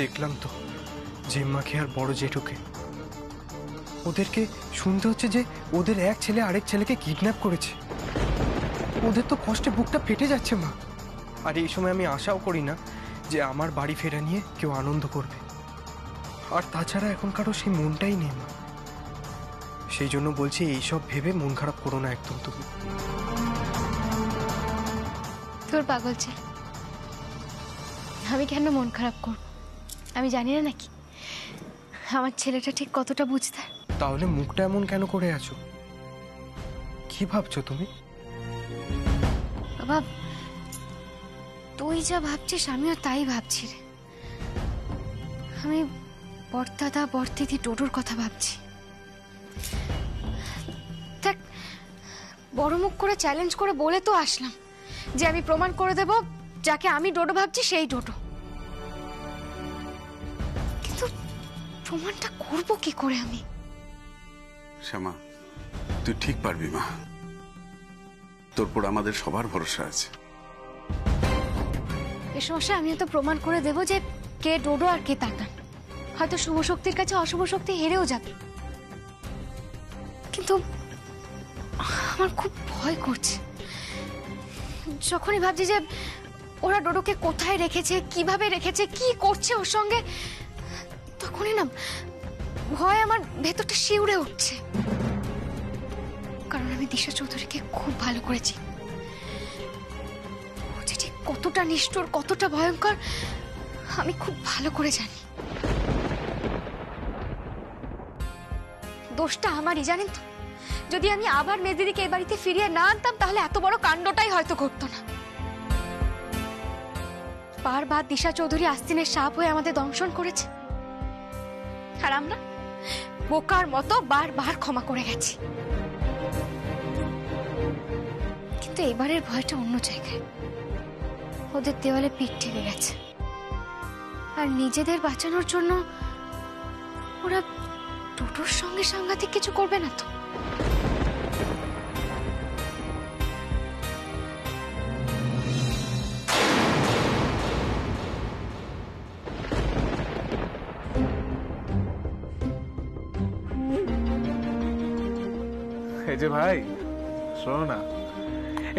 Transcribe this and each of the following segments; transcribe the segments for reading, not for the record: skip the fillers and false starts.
দেখলাম তো জেম্মাকে আর বড় জেঠুকে, ওদেরকে শুনতে হচ্ছে যে ওদের এক ছেলে আরেক ছেলেকে কিডন্যাপ করেছে। ওদের তো কষ্টে বুকটা ফেটে যাচ্ছে মা। আর এই সময় আমি আশাও করি না যে আমার বাড়ি ফেরা নিয়ে কেউ আনন্দ করবে। আর তাছাড়া এখন কারো সেই মনটাই নেই মা। সেই জন্য বলছি এইসব ভেবে মন খারাপ করো না একদম। তুমি তোর পাগল ছেলে, আমি কেন মন খারাপ করব? আমি জানি না নাকি আমার ছেলেটা ঠিক কতটা বুঝতে। তাহলে মুখটা এমন কেন করে আছো? কি ভাবছো তুমি? বাবা, তুই যা ভাবছিস আমিও তাই ভাবছি রে। আমি বড়দাদা বড়দিদি ডোডোর কথা ভাবছি। দেখ, বড় মুখ করে চ্যালেঞ্জ করে বলে তো আসলাম যে আমি প্রমাণ করে দেব যাকে আমি ডোডো ভাবছি সেই ডোডো। কিন্তু প্রমাণটা করব কি করে আমি? শ্যামা, তুই ঠিক পারবি মা। তোর পর আমাদের সবার ভরসা আছে। এ সমস্যা আমিও তো প্রমাণ করে দেব যে কে ডোডো আর কে তাতান। হয়তো শুভ শক্তির কাছে অশুভ শক্তি হেরেও যাবে, কিন্তু আমার খুব ভয় করছে। যখনই ভাবছি যে ওরা ডোডোকে কোথায় রেখেছে, কিভাবে রেখেছে, কি করছে ওর সঙ্গে, তখনই না ভয় আমার ভেতরটা শিউরে উঠছে। কারণ আমি দিশা চৌধুরীকে খুব ভালো করেছি। ও যে ঠিক কতটা নিষ্ঠুর, কতটা ভয়ঙ্কর আমি খুব ভালো করে জানি। দোষটা আমারই, জানেন তো। যদি আমি আবার মেজদিদিকে এ বাড়িতে ফিরিয়ে না আনতাম তাহলে এত বড় কাণ্ডটাই হয়তো ঘটতো না। বারবার দিশা চৌধুরী আস্তিনের সাপ হয়ে আমাদের দংশন করেছে, আর আমরা বোকার মতো বারবার ক্ষমা করে গেছি। কিন্তু এবারের ভয়টা অন্য জায়গায়। ওদের দেওয়ালে পিঠ ঠেকে গেছে, আর নিজেদের বাঁচানোর জন্য ওরা টোটোর সঙ্গে সাংঘাতিক কিছু করবে না তো? এই যে ভাই, শোনো না,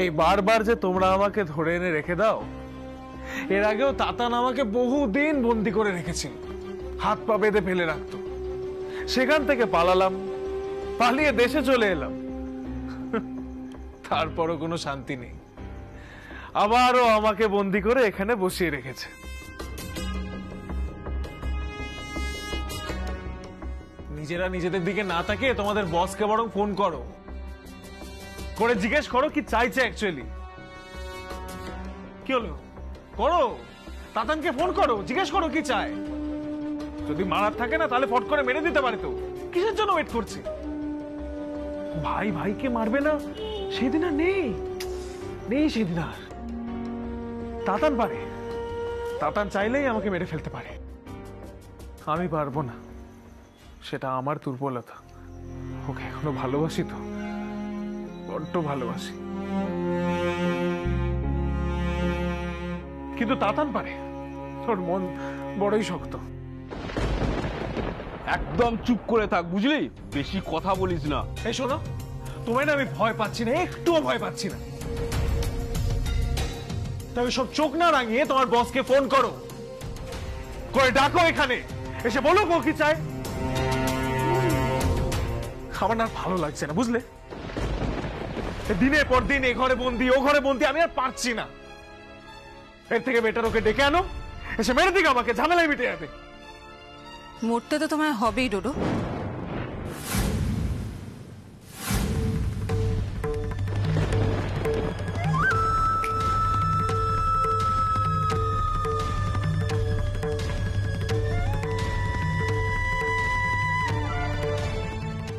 এই বারবার যে তোমরা আমাকে ধরে এনে রেখে দাও, এর আগেও তাতান আমাকে বহুদিন বন্দি করে রেখেছিল, হাত পা বেঁধে ফেলে রাখতো। সেখান থেকে পালালাম, পালিয়ে দেশে চলে এলাম, তারপরও কোনো শান্তি নেই। আবারও আমাকে বন্দি করে এখানে বসিয়ে রেখেছে। নিজেরা নিজেদের দিকে না তাকিয়ে তোমাদের বসকে বরং ফোন করো, করে জিজ্ঞেস করো কি চাইছে অ্যাকচুয়ালি। কি হলো? করো, তাতানকে ফোন করো, জিজ্ঞেস করো কি চায়। যদি মারার থাকে না তাহলে ফট করে মেরে দিতে পারে তো, কিসের জন্য ওয়েট করছে? ভাই ভাইকে মারবে না সেদিন আর নেই, নেই সেদিন আর। তাতান পারে, তাতান চাইলেই আমাকে মেরে ফেলতে পারে, আমি পারবো না। সেটা আমার দুর্বলতা। ওকে এখনো ভালোবাসি তো, বড্ড ভালোবাসি। কিন্তু তাতান পারে, তোর মন বড়ই শক্ত। একদম চুপ করে থাক, বুঝলি? বেশি কথা বলিস না। এই শোনো, তোমায় না আমি ভয় পাচ্ছি না, একটুও ভয় পাচ্ছি না। তবে সব চোখ না রাঙিয়ে তোমার বসকে ফোন করো, করে ডাকো এখানে, এসে বলো ও কি চায়। আমার না ভালো লাগছে না, বুঝলে? দিনের পর দিন এ ঘরে বন্দি, ও ঘরে বন্দি, আমি আর পারছি না। এর থেকে বেটার ওকে ডেকে আনো, এসে মেরে দিকে আমাকে, ঝামেলায় মিটে যাবে। মরতে তো তোমায় হবেই ডোডো।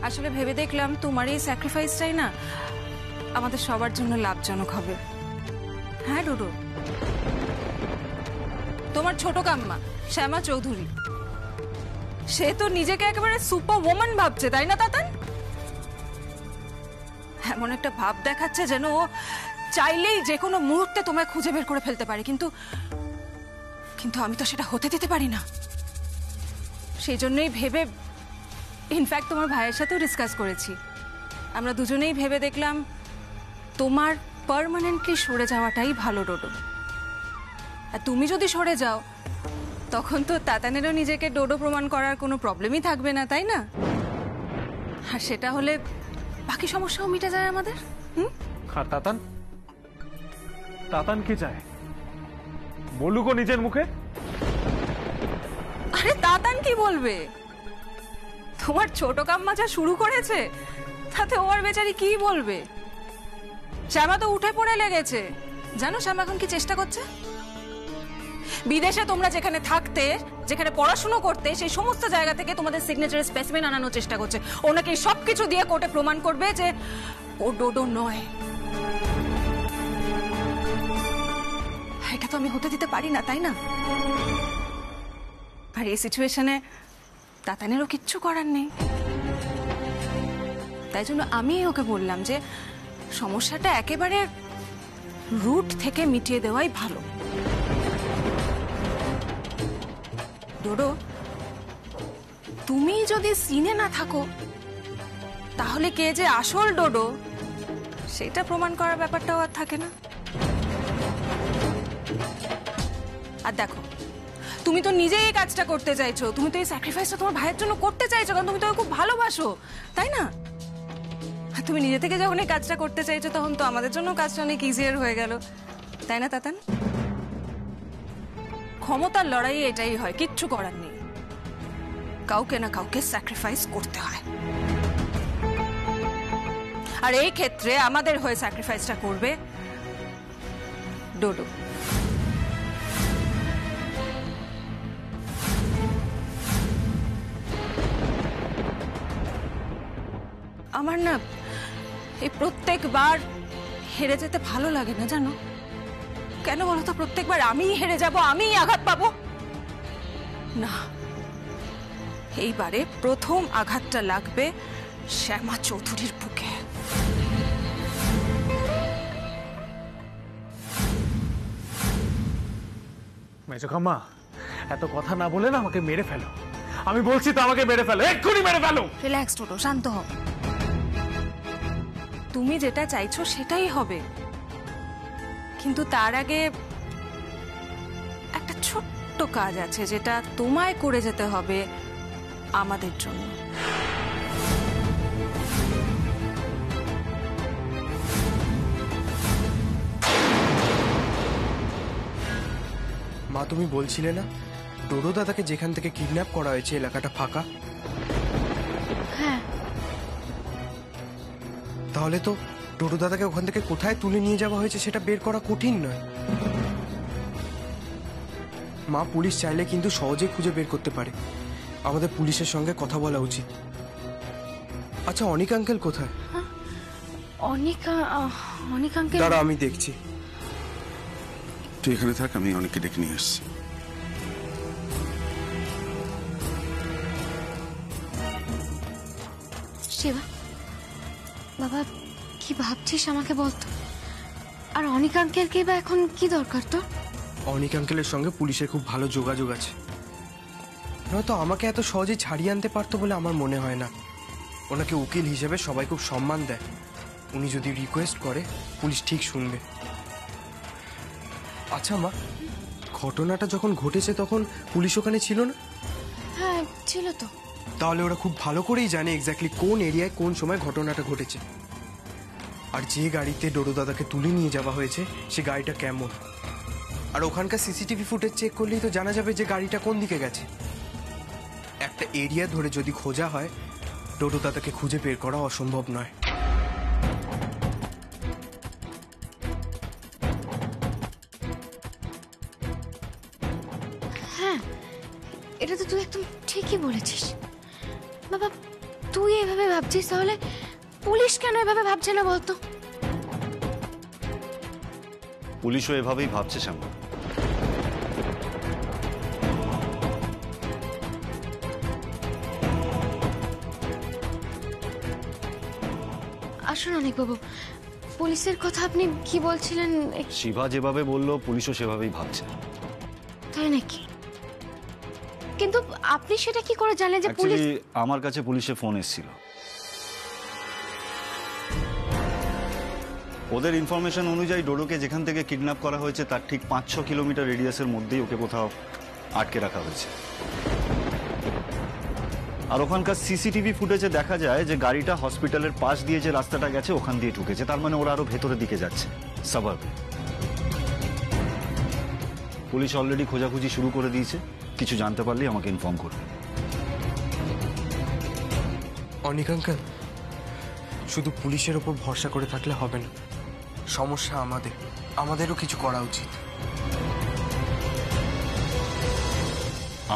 আসলে ভেবে দেখলাম তোমার এই স্যাক্রিফাইসটাই না আমাদের সবার জন্য লাভজনক হবে। হ্যাঁ ডোডো, তোমার ছোট কাম্মা শ্যামা চৌধুরী, সে তো নিজেকে একেবারে সুপার ওম্যান ভাবছে, তাই না তাতান? এমন একটা ভাব দেখাচ্ছে যেন ও চাইলেই যে কোনো মুহূর্তে তোমায় খুঁজে বের করে ফেলতে পারে, কিন্তু কিন্তু আমি তো সেটা হতে দিতে পারি না। সেই জন্যই ভেবে ইনফ্যাক্ট তোমার ভাইয়ের সাথেও ডিসকাস করেছি। আমরা দুজনেই ভেবে দেখলাম তোমার পার্মানেন্টলি সরে যাওয়াটাই ভালো ডোডো। আর তুমি যদি সরে যাও তখন তো তাতানেরও নিজেকে ডোডো প্রমাণ করার কোনো প্রবলেমই থাকবে না, তাই না? আর সেটা হলে বাকি সমস্যাও মিটে যায় আমাদের। আর তাতান, তাতান কি চায় বলুক নিজের মুখে। আরে তাতান কি বলবে? তোমার ছোট কাম্মা যা শুরু করেছে তাতে ওর বেচারি কি বলবে? শ্যামা তো উঠে পড়ে লেগেছে। জানো শ্যামা এখন কি চেষ্টা করছে? বিদেশে তোমরা যেখানে থাকতে, যেখানে পড়াশুনো করতে, সেই সমস্ত জায়গা থেকে তোমাদের সিগনেচারের স্পেসিমেন আনানোর চেষ্টা করছে। ওনাকে সবকিছু দিয়ে কোর্টে প্রমাণ করবে যে ও ডোডো নয়। এটা তো আমি হতে দিতে পারি না, তাই না? আর এই সিচুয়েশনে তাতানেরও কিচ্ছু করার নেই। তাই জন্য আমি ওকে বললাম যে সমস্যাটা একেবারে রুট থেকে মিটিয়ে দেওয়াই ভালো। ডোডো, তুমি যদি সিনে না থাকো তাহলে কে যে আসল ডোডো সেটা প্রমাণ করার ব্যাপারটাও আর থাকে না। আর দেখো, তুমি তো নিজেই এই কাজটা করতে চাইছো, তুমি তো এই স্যাক্রিফাইসটা তোমার ভাইয়ের জন্য করতে চাইছো, কারণ তুমি তো ওকে খুব ভালোবাসো, তাই না? আর তুমি নিজে থেকে যখন এই কাজটা করতে চাইছো তখন তো আমাদের জন্য কাজটা অনেক ইজিয়ার হয়ে গেল, তাই না তাতান? ক্ষমতার লড়াই এটাই হয়, কিচ্ছু করার নেই, কাউকে না কাউকে স্যাক্রিফাইস করতে হয়। আর এই ক্ষেত্রে আমাদের হয়ে স্যাক্রিফাইসটা করবে ডোডো। আমার না এই প্রত্যেকবার হেরে যেতে ভালো লাগে না, জানো কেন বলো তো? প্রত্যেকবার আমিই হেরে যাব, আমিই আঘাত পাবো না। এইবারে প্রথম আঘাতটা লাগবে শ্যামা চৌধুরীর বুকে। মেজো কাম্মা, এত কথা না বলে না আমাকে মেরে ফেলো। আমি বলছি তো আমাকে মেরে ফেলো, এক্ষুনি মেরে ফেলো। রিল্যাক্স ডোডো, শান্ত হও। তুমি যেটা চাইছো সেটাই হবে, কিন্তু তার আগে একটা ছোট্ট কাজ আছে যেটা তোমায় করে যেতে হবে আমাদের জন্য। মা, তুমি বলছিলে না ডোডো দাদাকে যেখান থেকে কিডন্যাপ করা হয়েছে এলাকাটা ফাঁকা? হ্যাঁ, তাহলে তো ডোডো দাদাকে ওখান থেকে কোথায় তুলে নিয়ে যাওয়া হয়েছে সেটা বের করা কঠিন নয়। মা, পুলিশ চাইলে কিন্তু সহজেই খুঁজে বের করতে পারে। আমাদের পুলিশের সঙ্গে কথা বলা উচিত। আচ্ছা, অনিক আঙ্কেল কোথায়? অনিক আঙ্কেল, দাঁড়া, আমি দেখছি। তুই এখানে থাক, আমি অনেককে ডেকে নিয়ে এসছি। শিবা বাবা, কি ভাবছিস আমাকে বলতো? আর অনিক আঙ্কেলকে বা এখন কি দরকার তোর? অনিক আঙ্কেলের সঙ্গে পুলিশের খুব ভালো যোগাযোগ আছে, নয়তো আমাকে এত সহজে ছাড়িয়ে আনতে পারতো বলে আমার মনে হয় না। ওনাকে উকিল হিসেবে সবাই খুব সম্মান দেয়। উনি যদি রিকোয়েস্ট করে পুলিশ ঠিক শুনবে। আচ্ছা মা, ঘটনাটা যখন ঘটেছে তখন পুলিশ ওখানে ছিল না? হ্যাঁ ছিল তো। তাহলে ওরা খুব ভালো করেই জানে এক্স্যাক্টলি কোন এরিয়ায় কোন সময় ঘটনাটা ঘটেছে, আর যে গাড়িতে ডোডো দাদাকে তুলে নিয়ে যাওয়া হয়েছে সে গাড়িটা কেমন। আর ওখানকার সিসিটিভি ফুটেজ চেক করলেই তো জানা যাবে যে গাড়িটা কোন দিকে গেছে। একটা এরিয়া ধরে যদি খোঁজা হয়, ডোডো দাদাকে খুঁজে বের করা অসম্ভব নয়। হ্যাঁ, এটা তো তুই একদম ঠিকই বলেছিস বাবা। তুই এভাবে ভাবছিস, তাহলে পুলিশ কেন এভাবে ভাবছে না বলতো? পুলিশও এভাবেই ভাবছে শ্যামা। আসুন অনিক বাবু, পুলিশের কথা আপনি কি বলছিলেন? শিবা যেভাবে বলল পুলিশও সেভাবেই ভাবছে। তাই নাকি? কিন্তু আপনি সেটা কি করে জানলেন যে পুলিশ? অ্যাকচুয়ালি আমার কাছে পুলিশের ফোন এসেছিল। ওদের ইনফরমেশন অনুযায়ী ডোডোকে যেখান থেকে কিডন্যাপ করা হয়েছে তার ঠিক 5-6 কিলোমিটার রেডিয়াসের মধ্যেই ওকে কোথাও আটকে রাখা হয়েছে। আর ওখানকার সিসিটিভি ফুটেজে দেখা যায় যে গাড়িটা হসপিটালের পাশ দিয়ে যে রাস্তাটা গেছে ওখান দিয়ে ঢুকেছে, তার মানে ওরা আরো ভেতরের দিকে যাচ্ছে, সাবার্বে। পুলিশ অলরেডি খোঁজাখুঁজি শুরু করে দিয়েছে, কিছু জানতে পারলেই আমাকে ইনফর্ম করবে। অনিক আঙ্কেল, শুধু পুলিশের ওপর ভরসা করে থাকলে হবে না, সমস্যা আমাদেরও কিছু করা উচিত।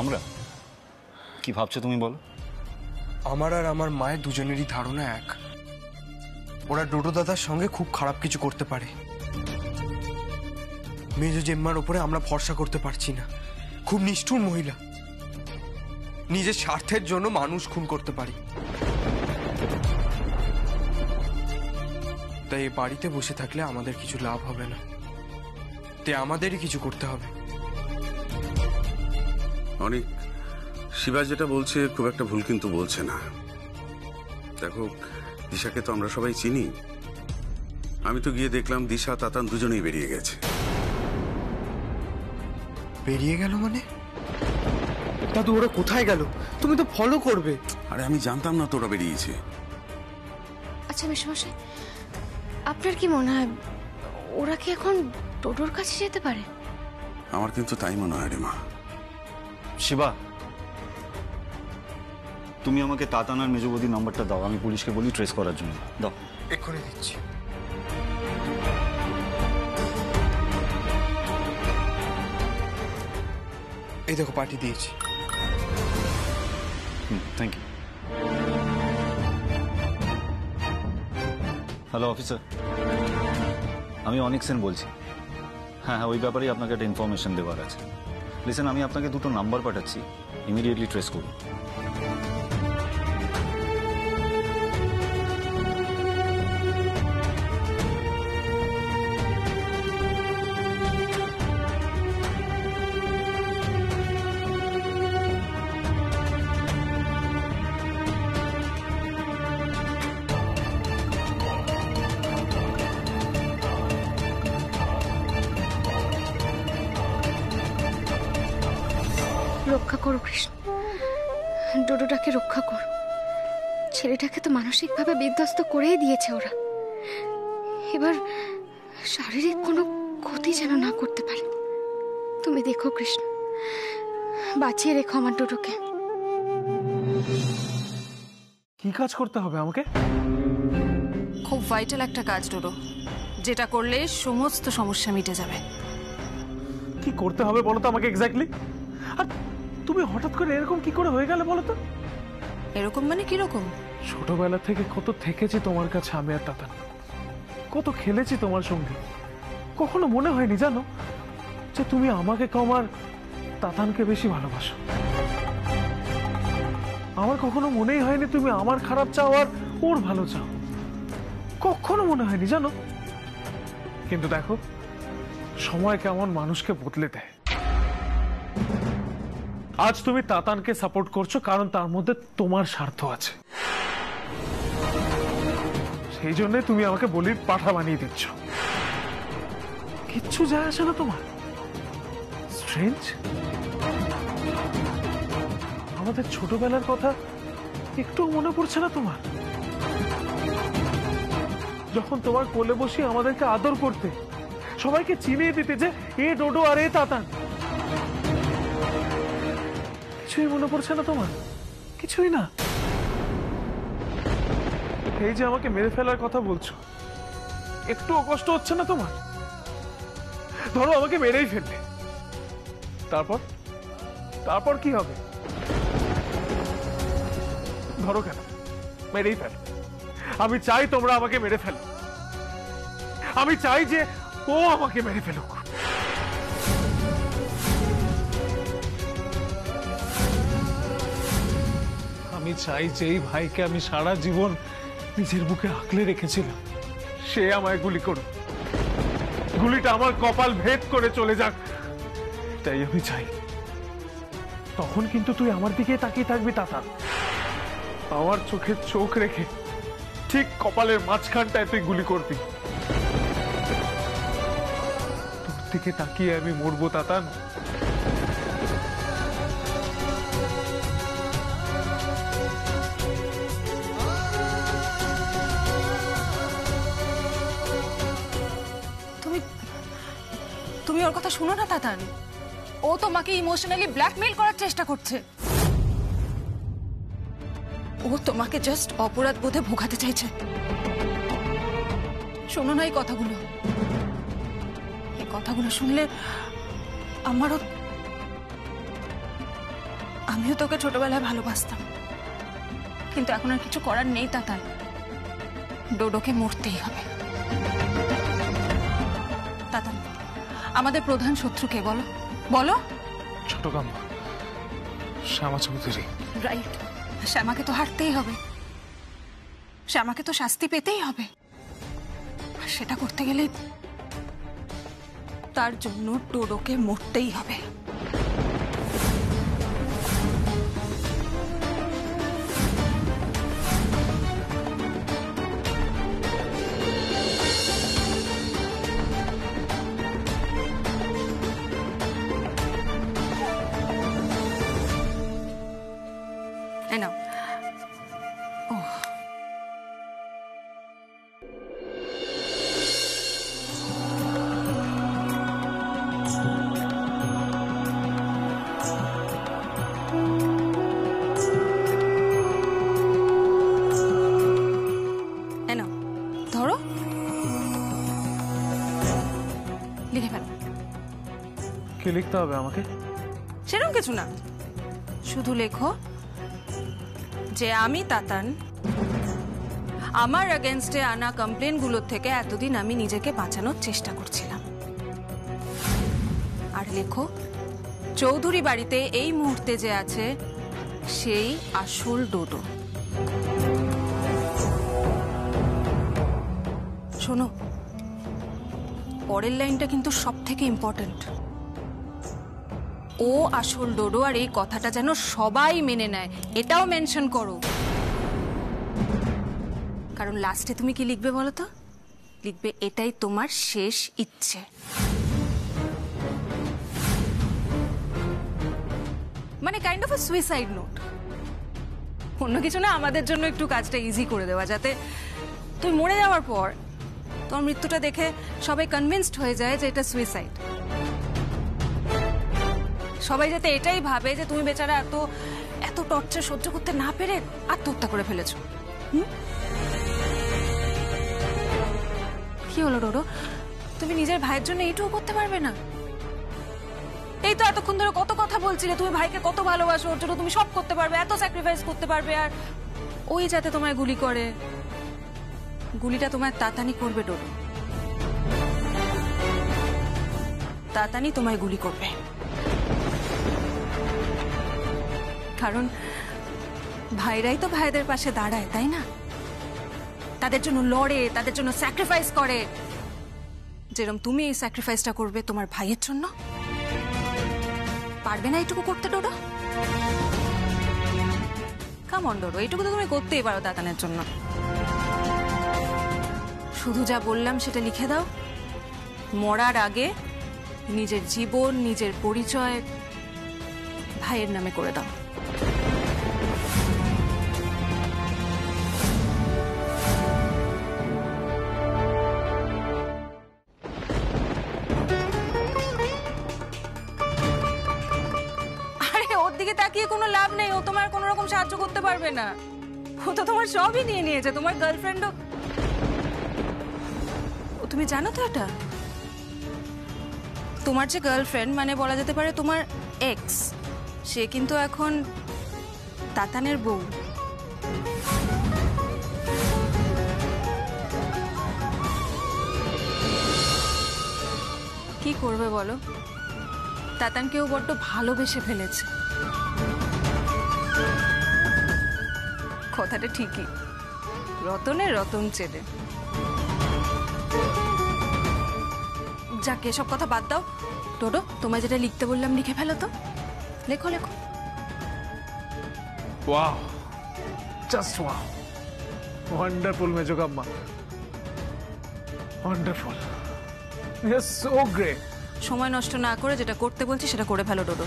আমরা কি ভাবছো তুমি বলো? আমার আর আমার মায়ের দুজনেরই ধারণা এক, ওরা ডোডো দাদার সঙ্গে খুব খারাপ কিছু করতে পারে। মেজো জেম্মার ওপরে আমরা ভরসা করতে পারছি না, খুব নিষ্ঠুর মহিলা, নিজের স্বার্থের জন্য মানুষ খুন করতে পারে। তাই এই বাড়িতে বসে থাকলে আমাদের কিছু লাভ হবে না, তাই আমাদেরই কিছু করতে হবে। অনেক শিবা যেটা বলছে খুব একটা ভুল কিন্তু বলছে না। দেখো, দিশাকে তো আমরা সবাই চিনি। আমি তো গিয়ে দেখলাম দিশা তাতান দুজনেই বেরিয়ে গেছে। বেরিয়ে গেল মানে? দাদু, ওরা কোথায় গেল? তুমি তো ফলো করবে। আরে আমি জানতাম না তোরা বেরিয়েছে। আচ্ছা মেশামশাই, আপনার কি মনে হয় ওরা কি এখন ডোডোর কাছে যেতে পারে? আমার কিন্তু তাই মনে হয় রে মা। শিবা, তুমি আমাকে তাতানার মেজবদির নাম্বারটা দাও, আমি পুলিশকে বলি ট্রেস করার জন্য। দাও। এক্ষুনি দিচ্ছি। এই দেখো, পাঠিয়ে দিয়েছি। Thank you. হ্যালো অফিসার, আমি অনিক সেন বলছি। হ্যাঁ, ওই ব্যাপারেই আপনাকে একটা ইনফরমেশন দেওয়ার আছে। লিসেন, আমি আপনাকে দুটো নাম্বার পাঠাচ্ছি, ইমিডিয়েটলি ট্রেস করুন। রক্ষা করো কৃষ্ণ, ডোডোটাকে রক্ষা করো। ছেলেটাকে তো মানসিকভাবে বিধ্বস্ত করেই দিয়েছে ওরা, এবার শারীরিক কোনো ক্ষতি যেন না করতে পারে। তুমি দেখো কৃষ্ণ, বাঁচিয়ে রেখো আমার ডোডোকে। কি কাজ করতে হবে আমাকে? খুব ভাইটাল একটা কাজ ডোডো, যেটা করলে সমস্ত সমস্যা মিটে যাবে। কি করতে হবে বলো তো আমাকে এক্স্যাক্টলি। আর তুমি হঠাৎ করে এরকম কি করে হয়ে গেলে বলো তো? এরকম মানে কিরকম? ছোটবেলা থেকে কত থেকেছি তোমার কাছে আমি আর তাতান, কত খেলেছি তোমার সঙ্গে। কখনো মনে হয়নি জানো যে তুমি আমাকে কম আর তাতানকে বেশি ভালোবাসো। আমার কখনো মনেই হয়নি তুমি আমার খারাপ চাও আর ওর ভালো চাও, কখনো মনে হয়নি জানো। কিন্তু দেখো, সময় কেমন মানুষকে বদলে দেয়। আজ তুমি তাতানকে সাপোর্ট করছো কারণ তার মধ্যে তোমার স্বার্থ আছে, সেই জন্য তুমি আমাকে বলির পাঠা বানিয়ে দিচ্ছ। কিচ্ছু যায় আসে না তোমার। স্ট্রেঞ্জ, আমাদের ছোটবেলার কথা একটু মনে পড়ছে না তোমার? যখন তোমার কোলে বসে আমাদেরকে আদর করতে, সবাইকে চিনিয়ে দিতে যে এ ডোডো আর এ তাতান। কিছুই মনে পড়ছে না তোমার? কিছুই না। এই যে আমাকে মেরে ফেলার কথা বলছো, একটুও কষ্ট হচ্ছে না তোমার? ধরো আমাকে মেরেই ফেললে, তারপর কি হবে? ধরো কেন, মেরেই ফেলো। আমি চাই তোমরা আমাকে মেরে ফেলো, আমি চাই যে ও আমাকে মেরে ফেলুক। আমি চাই যে এই ভাইকে আমি সারা জীবন নিজের বুকে আঁকলে রেখেছিলাম, সে আমায় গুলি করুক, গুলিটা আমার কপাল ভেদ করে চলে যাক, তাই আমি চাই। তখন কিন্তু তুই আমার দিকে তাকিয়ে থাকবি তাতান। আমার চোখে চোখ রেখে ঠিক কপালের মাঝখানটায় তুই গুলি করবি। তোর দিকে তাকিয়ে আমি মরবো তাতান। তুমি ওর কথা শুনো না তাতান, ও তোমাকে ইমোশনালি ব্ল্যাকমেইল করার চেষ্টা করছে। ও তোমাকে জাস্ট অপরাধ বোধে ভোগাতে চাইছে। শোনো না এই কথাগুলো, এই কথাগুলো শুনলে আমিও তোকে ছোটবেলায় ভালোবাসতাম, কিন্তু এখন আর কিছু করার নেই তাতান। ডোডোকে মরতেই হবে। তাতান, আমাদের প্রধান শত্রু কে বলো বলো? ছোট কাম্মা, শ্যামা চৌধুরী। রাইট, শ্যামাকে তো হারতেই হবে, শ্যামাকে তো শাস্তি পেতেই হবে। আর সেটা করতে গেলে তার জন্য ডোডোকে মরতেই হবে। নাও। ধরো, লিখে ফেলো। কি লিখতে হবে আমাকে? সেরকম কিছু না, শুধু লেখো যে আমি তাতান আমার এগেইনস্টে আনা কমপ্লেনগুলোর থেকে এতদিন আমি নিজেকে বাঁচানোর চেষ্টা করছিলাম। আর লেখো চৌধুরী বাড়িতে এই মুহূর্তে যে আছে সেই আসল ডোডো। শোনো, পরের লাইনটা কিন্তু সব থেকে ইম্পর্ট্যান্ট। ও আসল ডোডো, আর এই কথাটা যেন সবাই মেনে নেয়, এটাও মেনশন করো। কারণ লাস্টে তুমি কি লিখবে বলো তো? লিখবে এটাই তোমার শেষ ইচ্ছে। মানে kind of a suicide note. অন্য কিছু না, আমাদের জন্য একটু কাজটা ইজি করে দেওয়া, যাতে তুমি মরে যাওয়ার পর তোমার মৃত্যুটা দেখে সবাই কনভিন্সড হয়ে যায় যে এটা সুইসাইড। সবাই যাতে এটাই ভাবে যে তুমি বেচারা এত এত টর্চার সহ্য করতে না পেরে আত্মহত্যা করে ফেলেছো। কি হলো ডোডো, তুমি নিজের ভাইয়ের জন্য এইটুকু করতে পারবে না? এই তো এতক্ষণ ধরে কত কথা বলছিলে, তুমি ভাইকে কত ভালোবাসো, ওর জন্য তুমি সব করতে পারবে, এত স্যাক্রিফাইস করতে পারবে, আর ওই যাতে তোমায় গুলি করে। গুলিটা তোমায় তাতানি করবে ডোডো, তাতানি তোমায় গুলি করবে। কারণ ভাইরাই তো ভাইদের পাশে দাঁড়ায়, তাই না? তাদের জন্য লড়ে, তাদের জন্য স্যাক্রিফাইস করে, যেরকম তুমি এই স্যাক্রিফাইসটা করবে তোমার ভাইয়ের জন্য। পারবে না এইটুকু করতে ডোডো? কাম অন ডোডো, এইটুকু তো তুমি করতেই পারো তাতানের জন্য। শুধু যা বললাম সেটা লিখে দাও। মরার আগে নিজের জীবন, নিজের পরিচয় ভাইয়ের নামে করে দাও। আরে ওর দিকে তাকিয়ে কোনো লাভ নেই, ও তোমার কোনো রকম সাহায্য করতে পারবে না। ও তো তোমার সবই নিয়ে নিয়েছে, তোমার গার্লফ্রেন্ডও। তুমি জানো তো এটা? তোমার যে গার্লফ্রেন্ড, মানে বলা যেতে পারে তোমার এক্স, সে কিন্তু এখন তাতানের বউ। কি করবে বলো? তাতানকেও বড্ড ভালোবেসে ফেলেছে। কথাটা ঠিকই, রতনের রতন চেনে। যাক, এসব কথা বাদ দাও। ডোডো, তোমায় যেটা লিখতে বললাম লিখে ফেলো তো। লেখো লেখো। ওয়াও, জাস্ট ওয়াও, ওয়ান্ডারফুল মেজো কাম্মা, ওয়ান্ডারফুল, সো গ্রেট। সময় নষ্ট না করে যেটা করতে বলছি সেটা করে ফেলো ডোডো।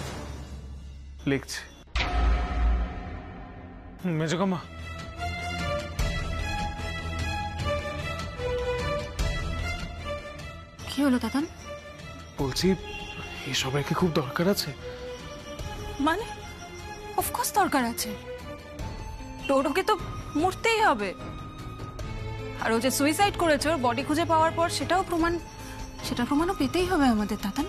লিখছে মেজো কাম্মা। কি হলো দাদান? বলছি এই সবাইকে খুব দরকার আছে। মানে অফকোর্স দরকার আছে, ডোডোকে তো মরতেই হবে। আর ও যে সুইসাইড করেছে ওর বডি খুঁজে পাওয়ার পর সেটার প্রমাণও পেতেই হবে আমাদের দাদান।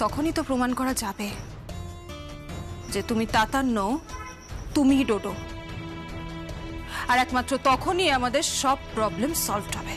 তখনই তো প্রমাণ করা যাবে যে তুমি তাতান নও, তুমি ডোডো। আর একমাত্র তখনই আমাদের সব প্রবলেম সলভ হবে।